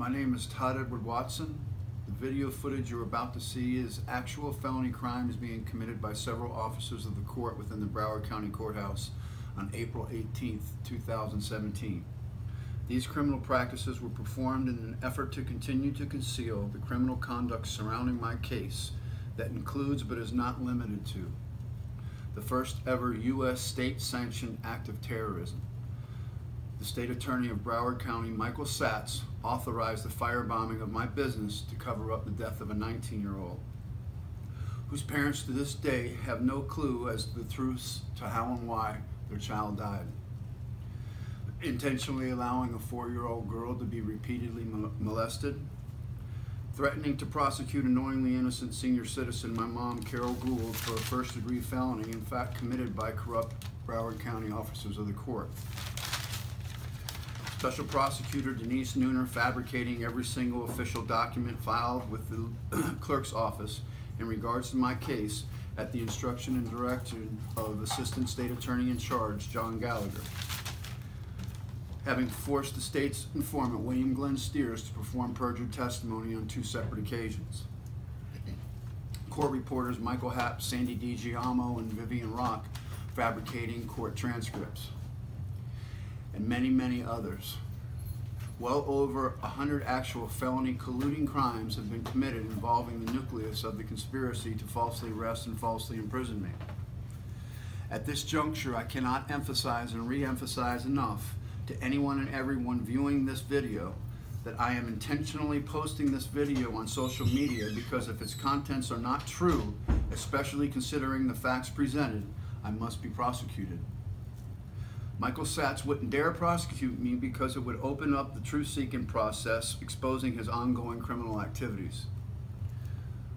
My name is Todd Edward Watson. The video footage you're about to see is actual felony crimes being committed by several officers of the court within the Broward County Courthouse on April 18th, 2017. These criminal practices were performed in an effort to continue to conceal the criminal conduct surrounding my case that includes but is not limited to the first ever U.S. state-sanctioned act of terrorism. The State Attorney of Broward County, Michael Satz, authorized the firebombing of my business to cover up the death of a 19-year-old, whose parents to this day have no clue as to the truths to how and why their child died. Intentionally allowing a 4-year-old girl to be repeatedly molested, threatening to prosecute a knowingly innocent senior citizen, my mom, Carol Gould, for a first-degree felony, in fact committed by corrupt Broward County officers of the court. Special Prosecutor Denise Nooner fabricating every single official document filed with the clerk's office in regards to my case at the instruction and direction of Assistant State Attorney in Charge, John Gallagher. Having forced the state's informant, William Glenn Steers, to perform perjured testimony on 2 separate occasions. Court reporters Michael Happ, Sandy DiGiamo, and Vivian Rock fabricating court transcripts. And many, many others. Well over 100 actual felony colluding crimes have been committed involving the nucleus of the conspiracy to falsely arrest and falsely imprison me. At this juncture, I cannot emphasize and re-emphasize enough to anyone and everyone viewing this video that I am intentionally posting this video on social media because if its contents are not true, especially considering the facts presented, I must be prosecuted. Michael Satz wouldn't dare prosecute me because it would open up the truth-seeking process, exposing his ongoing criminal activities.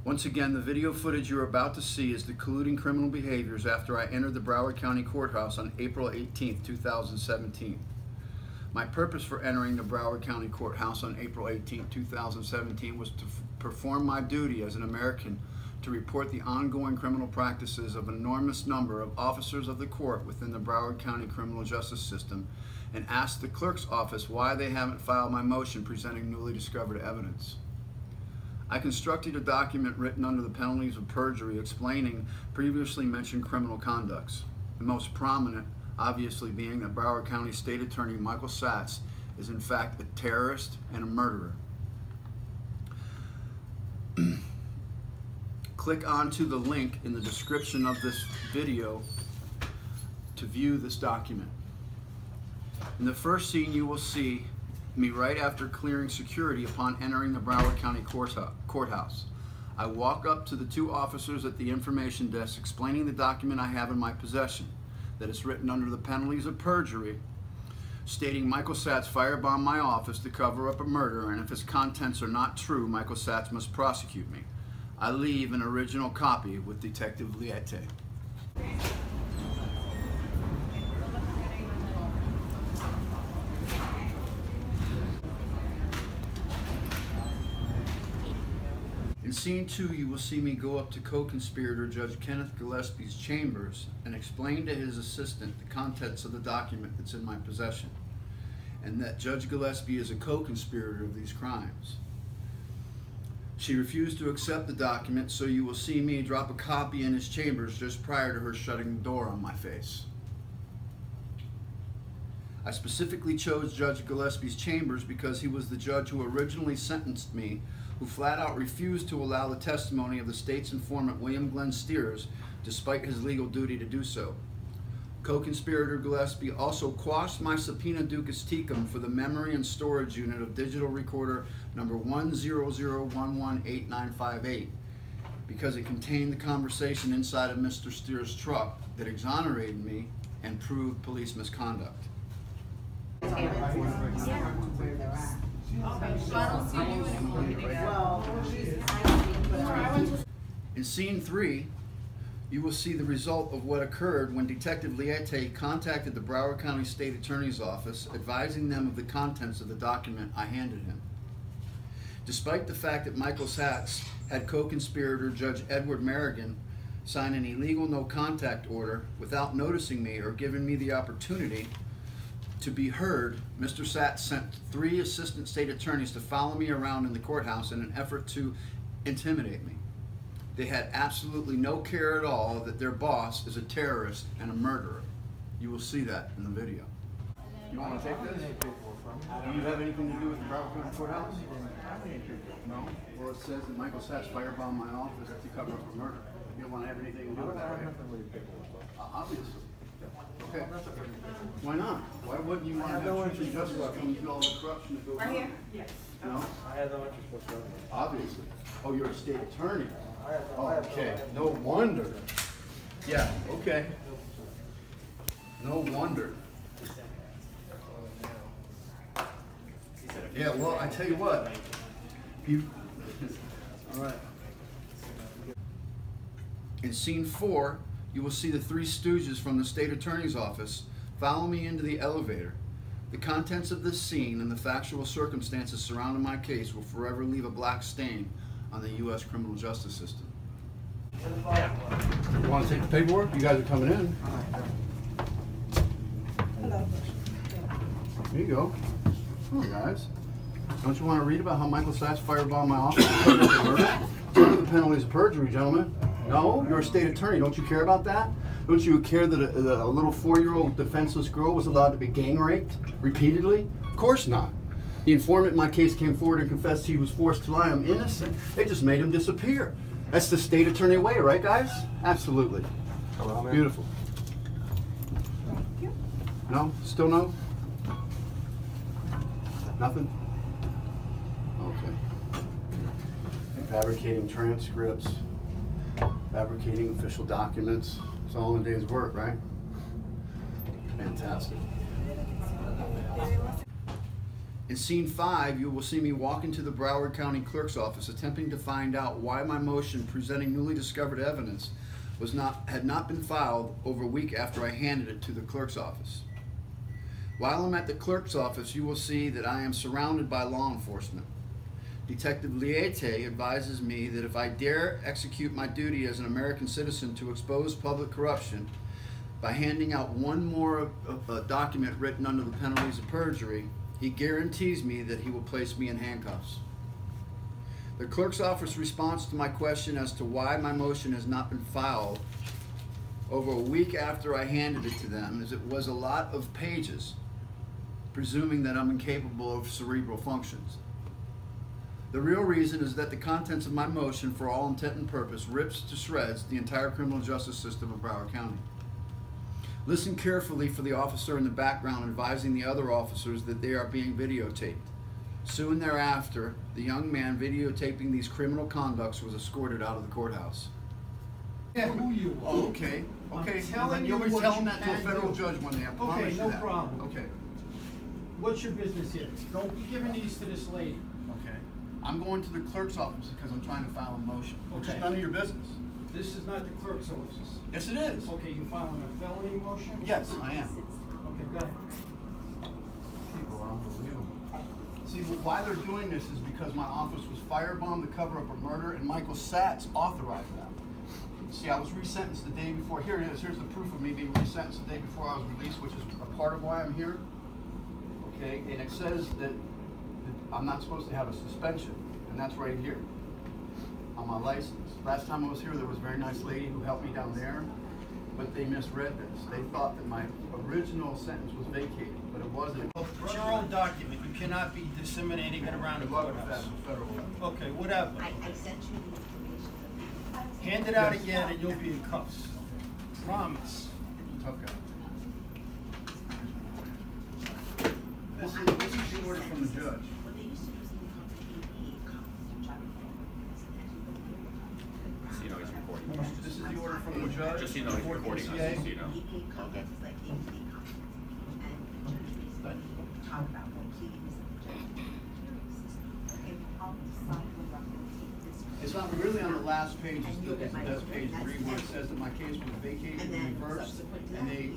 Once again, the video footage you're about to see is the colluding criminal behaviors after I entered the Broward County Courthouse on April 18, 2017. My purpose for entering the Broward County Courthouse on April 18, 2017 was to perform my duty as an American to report the ongoing criminal practices of an enormous number of officers of the court within the Broward County criminal justice system and ask the clerk's office why they haven't filed my motion presenting newly discovered evidence. I constructed a document written under the penalties of perjury explaining previously mentioned criminal conducts, the most prominent obviously being that Broward County State Attorney Michael Satz is in fact a terrorist and a murderer. Click onto the link in the description of this video to view this document. In the first scene, you will see me right after clearing security upon entering the Broward County Courthouse. I walk up to the 2 officers at the information desk explaining the document I have in my possession that is written under the penalties of perjury, stating Michael Satz firebombed my office to cover up a murder, and if its contents are not true, Michael Satz must prosecute me. I leave an original copy with Detective Liete. In scene 2, you will see me go up to co-conspirator Judge Kenneth Gillespie's chambers and explain to his assistant the contents of the document that's in my possession, and that Judge Gillespie is a co-conspirator of these crimes. She refused to accept the document, so you will see me drop a copy in his chambers just prior to her shutting the door on my face. I specifically chose Judge Gillespie's chambers because he was the judge who originally sentenced me, who flat out refused to allow the testimony of the state's informant William Glenn Steers, despite his legal duty to do so. Co-conspirator Gillespie also quashed my subpoena ducis tecum for the memory and storage unit of digital recorder number 100118958 because it contained the conversation inside of Mr. Steers' truck that exonerated me and proved police misconduct. In scene 3, you will see the result of what occurred when Detective Liete contacted the Broward County State Attorney's Office, advising them of the contents of the document I handed him. Despite the fact that Michael Satz had co-conspirator Judge Edward Merrigan sign an illegal no-contact order without noticing me or giving me the opportunity to be heard, Mr. Satz sent 3 assistant state attorneys to follow me around in the courthouse in an effort to intimidate me. They had absolutely no care at all that their boss is a terrorist and a murderer. You will see that in the video. You want to take this? Do you have anything to do with the Broward County Courthouse? No? Well, it says that Michael Satz firebombed my office to cover up a murder. You don't want to have anything to do with that, right? Obviously. Okay. Why not? Why wouldn't you want to have truth and justice come through all the corruption that goes on? Right here? Yes. No? I had no interest whatsoever. Obviously. Oh, you're a state attorney. Oh, okay. No wonder. Yeah, okay. No wonder. Yeah, well, I tell you what. All right. In scene 4, you will see the 3 stooges from the state attorney's office follow me into the elevator. The contents of this scene and the factual circumstances surrounding my case will forever leave a black stain on the U.S. criminal justice system. You want to take the paperwork? You guys are coming in. Hello. Here you go. Come on, guys. Don't you want to read about how Michael Satz firebombed my office and covered up the murder? It's under the penalties of perjury, gentlemen. No? You're a state attorney. Don't you care about that? Don't you care that a little 4-year-old defenseless girl was allowed to be gang raped repeatedly? Of course not. The informant in my case came forward and confessed he was forced to lie. I'm innocent. They just made him disappear. That's the state attorney way, right, guys? Absolutely. Hello, man. Beautiful. Thank you. No? Still no? Nothing? Okay. Fabricating transcripts, fabricating official documents. It's all in a day's work, right? Fantastic. In scene 5, you will see me walk into the Broward County Clerk's office attempting to find out why my motion presenting newly discovered evidence had not been filed over a week after I handed it to the clerk's office. While I'm at the clerk's office, you will see that I am surrounded by law enforcement. Detective Liete advises me that if I dare execute my duty as an American citizen to expose public corruption by handing out one more document written under the penalties of perjury, he guarantees me that he will place me in handcuffs. The clerk's office response to my question as to why my motion has not been filed over a week after I handed it to them is it was a lot of pages, presuming that I'm incapable of cerebral functions. The real reason is that the contents of my motion, for all intent and purpose, rips to shreds the entire criminal justice system of Broward County. Listen carefully for the officer in the background advising the other officers that they are being videotaped. Soon thereafter, the young man videotaping these criminal conducts was escorted out of the courthouse. Yeah, who you are. Oh, okay. Okay. I'm telling You'll you be what telling you that to a can federal do. judge one day. I promise Okay, you no that. problem. Okay. What's your business here? Don't be giving these to this lady. Okay. I'm going to the clerk's office because I'm trying to file a motion. Which Okay. is none of your business. This is not the clerk's office. Yes, it is. Okay, you filing a felony motion? Yes, I am. Okay, go ahead. People are unbelievable. See, why they're doing this is because my office was firebombed to cover up a murder, and Michael Satz authorized that. See, I was resentenced the day before. Here it is. Here's the proof of me being resentenced the day before I was released, which is a part of why I'm here. Okay, and it says that I'm not supposed to have a suspension, and that's right here on my license. Last time I was here, there was a very nice lady who helped me down there, but they misread this. They thought that my original sentence was vacated, but it wasn't. It's your own document. You cannot be disseminating it around the courthouse. Okay, whatever. I sent you the information. Hand it out again and you'll be in cuffs. Promise. Okay. This is the order from the judge. You know he's recording. This is the order from the judge. Just so you know he's recording us, just so you know. It's not really on the last page, it's page 3, where it says that my case was vacated and reversed, and they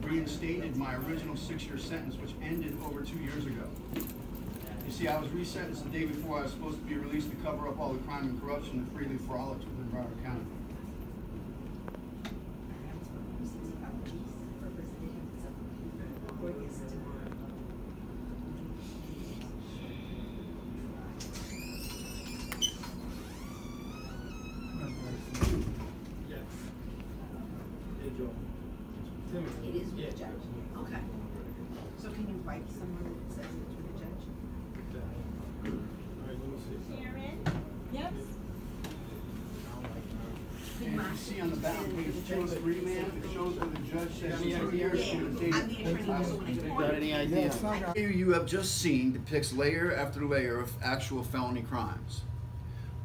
reinstated my original 6-year sentence, which ended over 2 years ago. You see, I was resentenced the day before I was supposed to be released to cover up all the crime and corruption that freely frolicked within Broward County. like someone that says it to the judge. All right, let me see. Sharon? Yep. And you see on the back of page 203, ma'am, it shows where the judge says Any it's idea? years from the date. I'm the attorney also in Got court. any idea? Here you have just seen depicts layer after layer of actual felony crimes.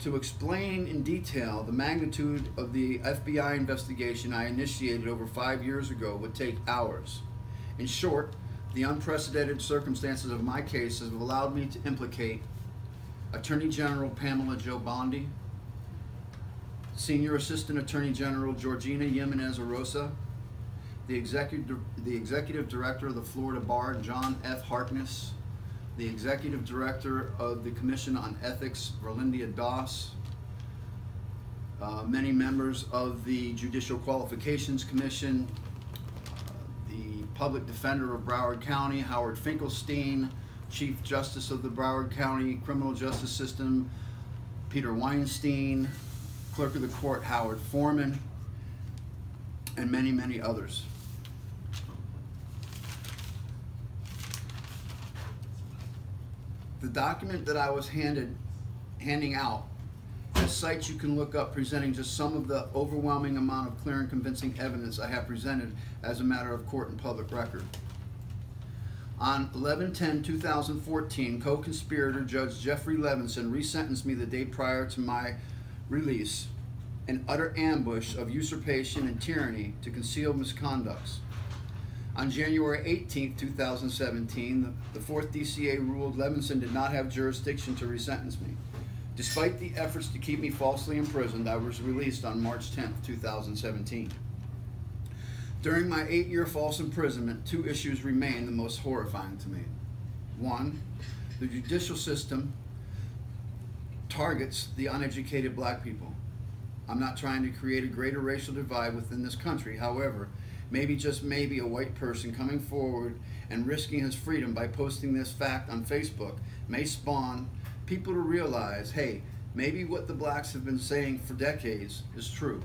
To explain in detail the magnitude of the FBI investigation I initiated over 5 years ago would take hours. In short, the unprecedented circumstances of my case have allowed me to implicate Attorney General Pamela Jo Bondi, Senior Assistant Attorney General Georgina Jimenez Arosa, the Executive Director of the Florida Bar, John F. Harkness, the Executive Director of the Commission on Ethics, Verlindia Doss, many members of the Judicial Qualifications Commission, the Public Defender of Broward County, Howard Finkelstein, Chief Justice of the Broward County Criminal Justice System, Peter Weinstein, Clerk of the Court Howard Foreman, and many, many others. The document that I was handing out has sites you can look up presenting just some of the overwhelming amount of clear and convincing evidence I have presented as a matter of court and public record. On 11/10/2014, co-conspirator Judge Jeffrey Levinson resentenced me the day prior to my release, an utter ambush of usurpation and tyranny to conceal misconducts. On January 18, 2017, the 4th DCA ruled Levinson did not have jurisdiction to resentence me. Despite the efforts to keep me falsely imprisoned, I was released on March 10, 2017. During my 8-year false imprisonment, 2 issues remain the most horrifying to me. 1, the judicial system targets the uneducated black people. I'm not trying to create a greater racial divide within this country. However, maybe, just maybe, a white person coming forward and risking his freedom by posting this fact on Facebook may spawn people to realize, hey, maybe what the blacks have been saying for decades is true.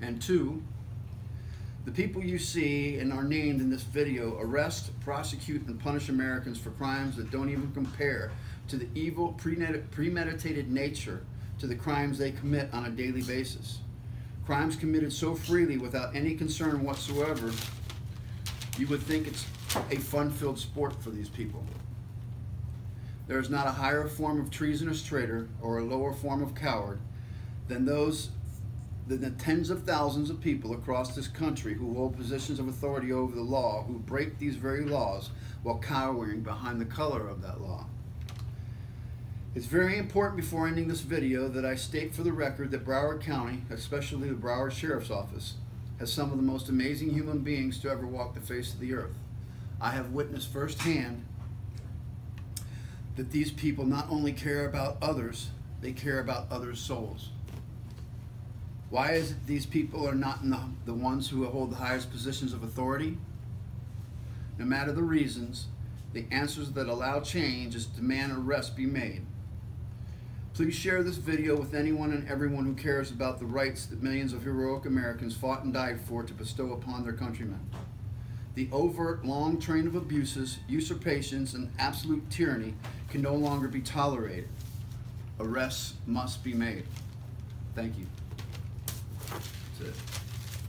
And 2, the people you see and are named in this video arrest, prosecute, and punish Americans for crimes that don't even compare to the evil, premeditated nature to the crimes they commit on a daily basis. Crimes committed so freely without any concern whatsoever, you would think it's a fun-filled sport for these people. There is not a higher form of treasonous traitor or a lower form of coward than the tens of thousands of people across this country who hold positions of authority over the law, who break these very laws while cowering behind the color of that law. It's very important before ending this video that I state for the record that Broward County, especially the Broward Sheriff's Office, has some of the most amazing human beings to ever walk the face of the earth. I have witnessed firsthand that these people not only care about others, they care about others' souls. Why is it these people are not the ones who hold the highest positions of authority? No matter the reasons, the answers that allow change is to demand arrests be made. Please share this video with anyone and everyone who cares about the rights that millions of heroic Americans fought and died for to bestow upon their countrymen. The overt, long train of abuses, usurpations, and absolute tyranny can no longer be tolerated. Arrests must be made. Thank you.